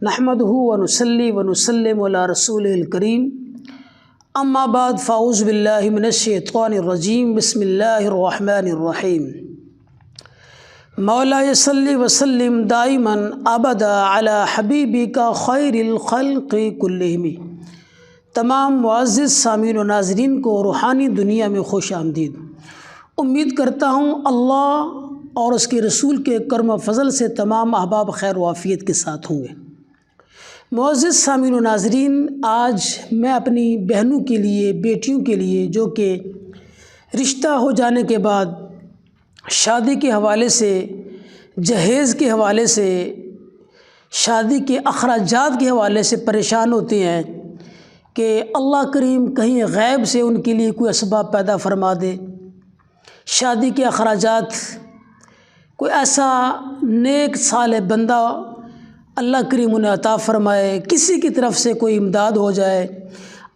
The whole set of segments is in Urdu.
نحمدہ ونصلی ونسلم علی رسول الکریم اما بعد فاعوذ باللہ من الشیطان الرجیم بسم اللہ الرحمن الرحیم مولا صلی وسلم دائما ابدا علی حبیبک خیر الخلق کلہم۔ تمام معزز سامعین و ناظرین کو روحانی دنیا میں خوش آمدید۔ امید کرتا ہوں اللہ اور اس کے رسول کے کرم و فضل سے تمام احباب خیر و عافیت کے ساتھ ہوں گے۔ معزز سامعین و ناظرین، آج میں اپنی بہنوں کے لیے، بیٹیوں کے لیے جو کہ رشتہ ہو جانے کے بعد شادی کے حوالے سے، جہیز کے حوالے سے، شادی کے اخراجات کے حوالے سے پریشان ہوتے ہیں کہ اللہ کریم کہیں غیب سے ان کے لیے کوئی اسباب پیدا فرما دے، شادی کے اخراجات، کوئی ایسا نیک صالح بندہ اللہ کریم انہیں عطا فرمائے، کسی کی طرف سے کوئی امداد ہو جائے،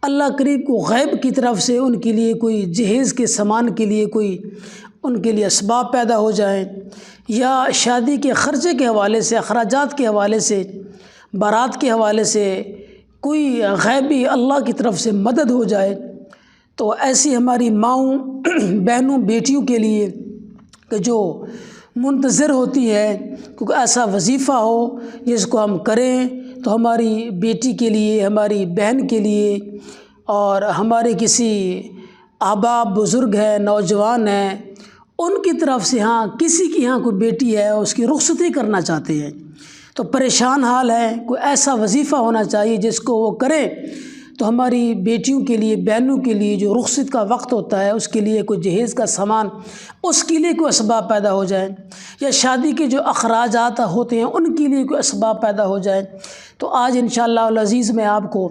اللہ کریم کو غیب کی طرف سے ان کے لیے کوئی جہیز کے سامان کے لیے کوئی ان کے لیے اسباب پیدا ہو جائیں، یا شادی کے خرچے کے حوالے سے، اخراجات کے حوالے سے، بارات کے حوالے سے کوئی غیبی اللہ کی طرف سے مدد ہو جائے، تو ایسی ہماری ماؤں، بہنوں، بیٹیوں کے لیے کہ جو منتظر ہوتی ہے کیونکہ ایسا وظیفہ ہو جس کو ہم کریں تو ہماری بیٹی کے لیے، ہماری بہن کے لیے، اور ہمارے کسی احباب بزرگ ہیں، نوجوان ہیں، ان کی طرف سے کسی کی کوئی بیٹی ہے اس کی رخصتی کرنا چاہتے ہیں تو پریشان حال ہے، کوئی ایسا وظیفہ ہونا چاہیے جس کو وہ کریں تو ہماری بیٹیوں کے لیے، بہنوں کے لیے جو رخصت کا وقت ہوتا ہے اس کے لیے کوئی جہیز کا سامان، اس کے لیے کوئی اسباب پیدا ہو جائیں، یا شادی کے جو اخراجات ہوتے ہیں ان کے لیے کوئی اسباب پیدا ہو جائیں۔ تو آج انشاءاللہ العزیز میں آپ کو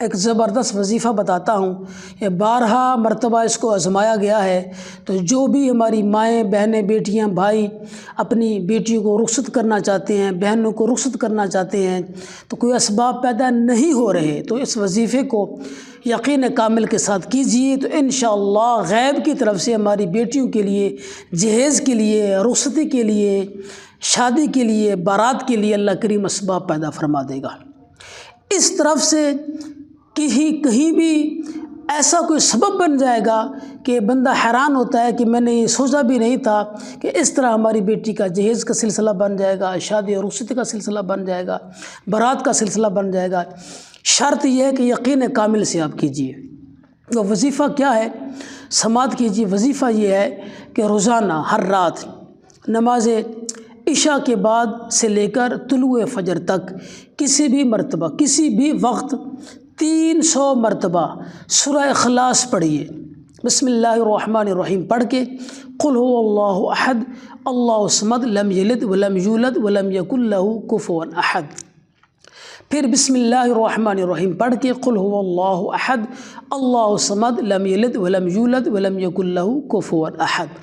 ایک زبردست وظیفہ بتاتا ہوں، یہ 12 مرتبہ اس کو آزمایا گیا ہے۔ تو جو بھی ہماری مائیں، بہنیں، بیٹیاں، بھائی اپنی بیٹیوں کو رخصت کرنا چاہتے ہیں، بہنوں کو رخصت کرنا چاہتے ہیں تو کوئی اسباب پیدا نہیں ہو رہے تو اس وظیفے کو یقین کامل کے ساتھ کیجیے، تو انشاءاللہ غیب کی طرف سے ہماری بیٹیوں کے لیے، جہیز کے لیے، رخصتی کے لیے، شادی کے لیے، بارات کے لیے اللہ کریم اسباب پیدا فرما دے گا۔ اس طرف سے کہیں بھی ایسا کوئی سبب بن جائے گا کہ بندہ حیران ہوتا ہے کہ میں نے یہ سوچا بھی نہیں تھا کہ اس طرح ہماری بیٹی کا جہیز کا سلسلہ بن جائے گا، شادی اور رخصتی کا سلسلہ بن جائے گا، بارات کا سلسلہ بن جائے گا۔ شرط یہ ہے کہ یقین کامل سے آپ کیجیے۔ وہ وظیفہ کیا ہے؟ سماعت کیجیے۔ وظیفہ یہ ہے کہ روزانہ ہر رات نماز عشاء کے بعد سے لے کر طلوع فجر تک کسی بھی مرتبہ، کسی بھی وقت 300 مرتبہ سورہ اخلاص پڑھیے۔ بسم اللہ الرحمن الرحیم پڑھ کے قل هو اللہ احد اللہ الصمد لم یلد ولم یولد ولم یکن لہ کفوا احد۔ پھر بسم اللہ الرحمن الرحیم پڑھ کے قل هو اللہ احد اللہ الصمد لم یلد ولم یولد ولم یکن لہ کفوا احد۔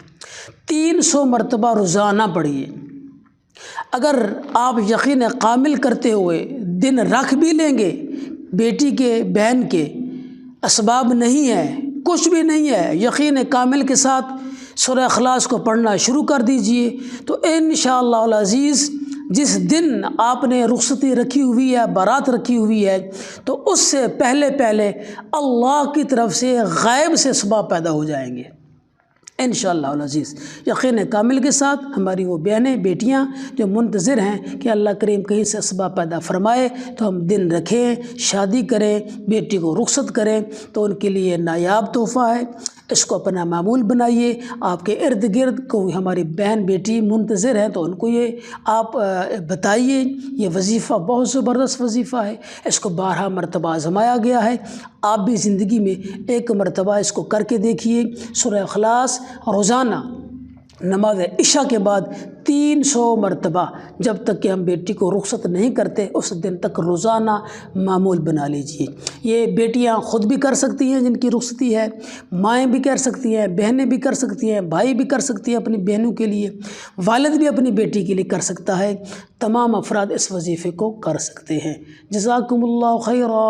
300 مرتبہ روزانہ پڑھیے۔ اگر آپ یقین کامل کرتے ہوئے دن رکھ بھی لیں گے، بیٹی کے، بہن کے اسباب نہیں ہے، کچھ بھی نہیں ہے، یقین کامل کے ساتھ سورہ اخلاص کو پڑھنا شروع کر دیجئے، تو انشاءاللہ العزیز جس دن آپ نے رخصتی رکھی ہوئی ہے، بارات رکھی ہوئی ہے، تو اس سے پہلے اللہ کی طرف سے غیب سے اسباب پیدا ہو جائیں گے انشاءاللہ العزیز۔ یقین کامل کے ساتھ ہماری وہ بہنیں، بیٹیاں جو منتظر ہیں کہ اللہ کریم کہیں سے اسباب پیدا فرمائے تو ہم دن رکھیں، شادی کریں، بیٹی کو رخصت کریں، تو ان کے لیے نایاب تحفہ ہے۔ اس کو اپنا معمول بنائیے۔ آپ کے ارد گرد کوئی ہماری بہن بیٹی منتظر ہیں تو ان کو یہ آپ بتائیے۔ یہ وظیفہ بہت زبردست وظیفہ ہے، اس کو 12 مرتبہ آزمایا گیا ہے۔ آپ بھی زندگی میں ایک مرتبہ اس کو کر کے دیکھیے۔ سورہ اخلاص روزانہ نماز عشاء کے بعد 300 مرتبہ، جب تک کہ ہم بیٹی کو رخصت نہیں کرتے اس دن تک روزانہ معمول بنا لیجئے۔ یہ بیٹیاں خود بھی کر سکتی ہیں جن کی رخصتی ہے، مائیں بھی کر سکتی ہیں، بہنیں بھی کر سکتی ہیں، بھائی بھی کر سکتی ہیں اپنی بہنوں کے لیے، والد بھی اپنی بیٹی کے لیے کر سکتا ہے۔ تمام افراد اس وظیفے کو کر سکتے ہیں۔ جزاکم اللہ خیرا۔